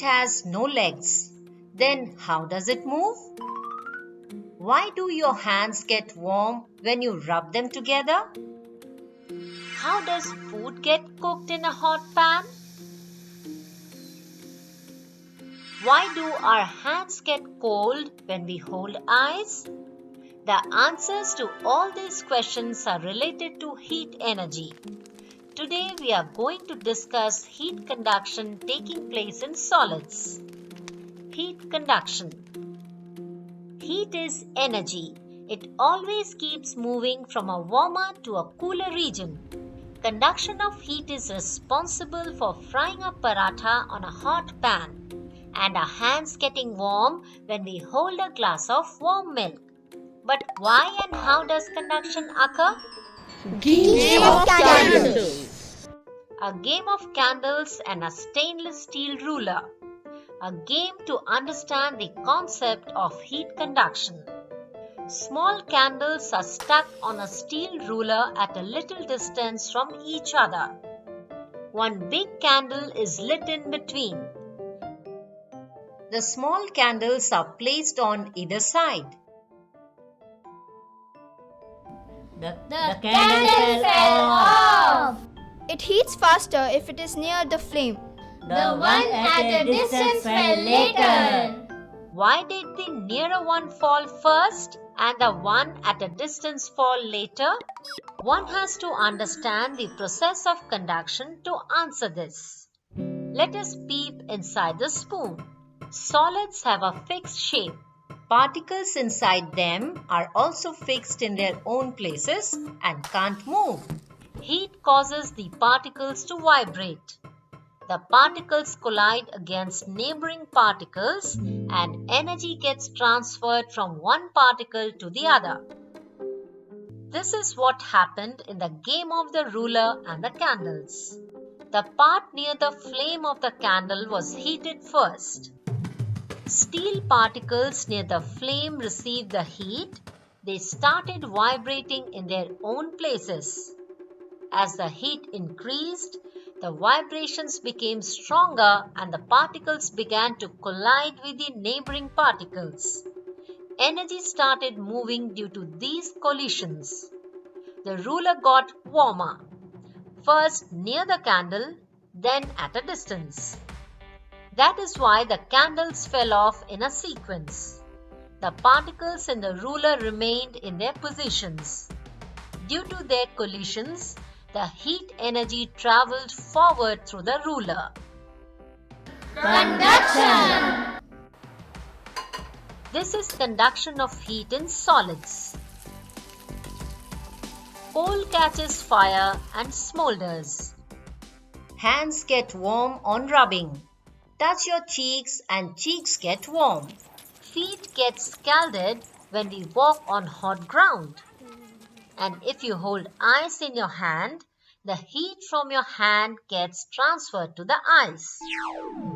has no legs. Then how does it move? Why do your hands get warm when you rub them together? How does food get cooked in a hot pan? Why do our hands get cold when we hold ice? The answers to all these questions are related to heat energy. Today we are going to discuss heat conduction taking place in solids. Heat conduction. Heat is energy. It always keeps moving from a warmer to a cooler region. Conduction of heat is responsible for frying a paratha on a hot pan and our hands getting warm when we hold a glass of warm milk. But why and how does conduction occur? Game of candles. A game of candles and a stainless steel ruler. A game to understand the concept of heat conduction. Small candles are stuck on a steel ruler at a little distance from each other. One big candle is lit in between. The small candles are placed on either side. The candle fell off. It heats faster if it is near the flame. The one at a distance fell later. Why did the nearer one fall first and the one at a distance fall later? One has to understand the process of conduction to answer this. Let us peep inside the spoon. Solids have a fixed shape. Particles inside them are also fixed in their own places and can't move. Heat causes the particles to vibrate. The particles collide against neighboring particles and energy gets transferred from one particle to the other. This is what happened in the game of the ruler and the candles. The part near the flame of the candle was heated first. Steel particles near the flame received the heat. They started vibrating in their own places. As the heat increased, the vibrations became stronger and the particles began to collide with the neighboring particles. Energy started moving due to these collisions. The ruler got warmer, first near the candle, then at a distance. That is why the candles fell off in a sequence. The particles in the ruler remained in their positions. Due to their collisions, the heat energy traveled forward through the ruler. Conduction. This is conduction of heat in solids. Coal catches fire and smolders. Hands get warm on rubbing. Touch your cheeks and cheeks get warm. Feet get scalded when we walk on hot ground. And if you hold ice in your hand, the heat from your hand gets transferred to the ice.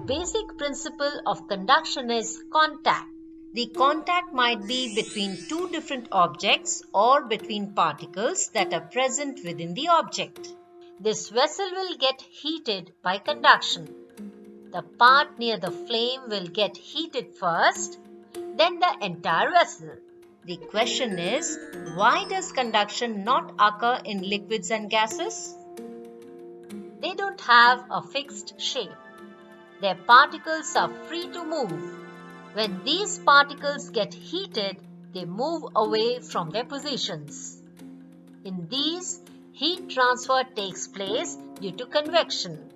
Basic principle of conduction is contact. The contact might be between two different objects or between particles that are present within the object. This vessel will get heated by conduction. The part near the flame will get heated first, then the entire vessel. The question is, why does conduction not occur in liquids and gases? They don't have a fixed shape. Their particles are free to move. When these particles get heated, they move away from their positions. In these, heat transfer takes place due to convection.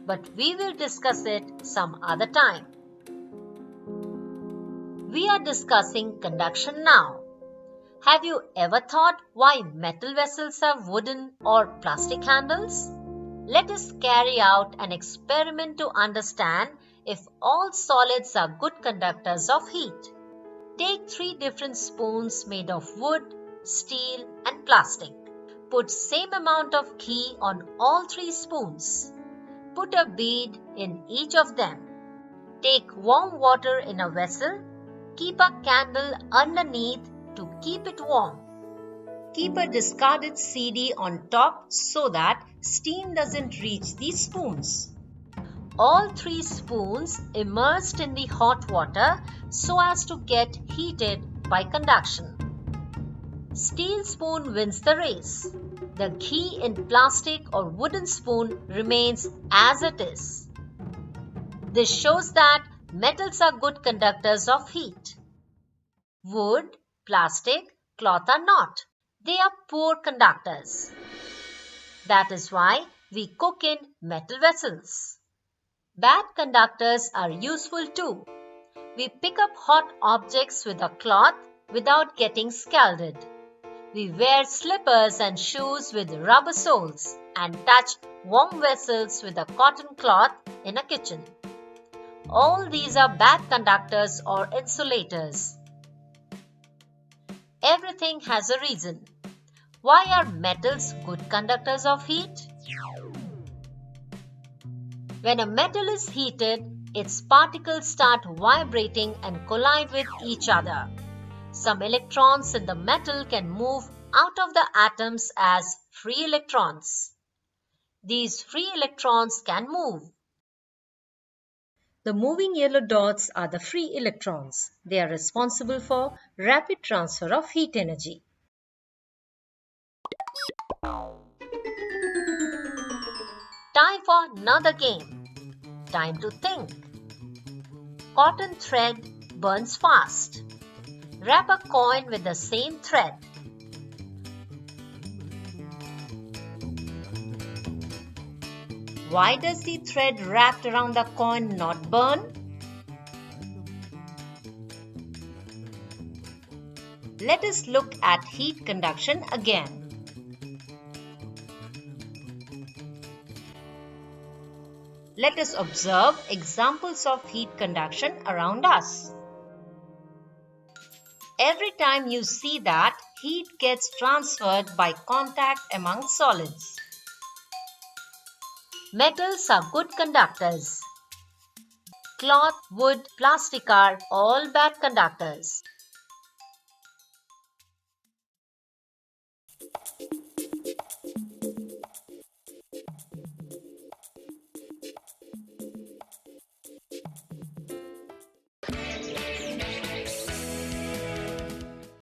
But we will discuss it some other time. We are discussing conduction now. Have you ever thought why metal vessels have wooden or plastic handles? Let us carry out an experiment to understand if all solids are good conductors of heat. Take 3 different spoons made of wood, steel and plastic. Put same amount of ghee on all 3 spoons. Put a bead in each of them. Take warm water in a vessel. Keep a candle underneath to keep it warm. Keep a discarded CD on top so that steam doesn't reach these spoons. All 3 spoons immersed in the hot water so as to get heated by conduction. Steel spoon wins the race. The ghee in plastic or wooden spoon remains as it is. This shows that metals are good conductors of heat. Wood, plastic, cloth are not. They are poor conductors. That is why we cook in metal vessels. Bad conductors are useful too. We pick up hot objects with a cloth without getting scalded. We wear slippers and shoes with rubber soles and touch warm vessels with a cotton cloth in a kitchen. All these are bad conductors or insulators. Everything has a reason. Why are metals good conductors of heat? When a metal is heated, its particles start vibrating and collide with each other. Some electrons in the metal can move out of the atoms as free electrons. These free electrons can move. The moving yellow dots are the free electrons. They are responsible for rapid transfer of heat energy. Time for another game. Time to think. Cotton thread burns fast. Wrap a coin with the same thread. Why does the thread wrapped around the coin not burn? Let us look at heat conduction again. Let us observe examples of heat conduction around us. Every time you see that, heat gets transferred by contact among solids. Metals are good conductors. Cloth, wood, plastic are all bad conductors.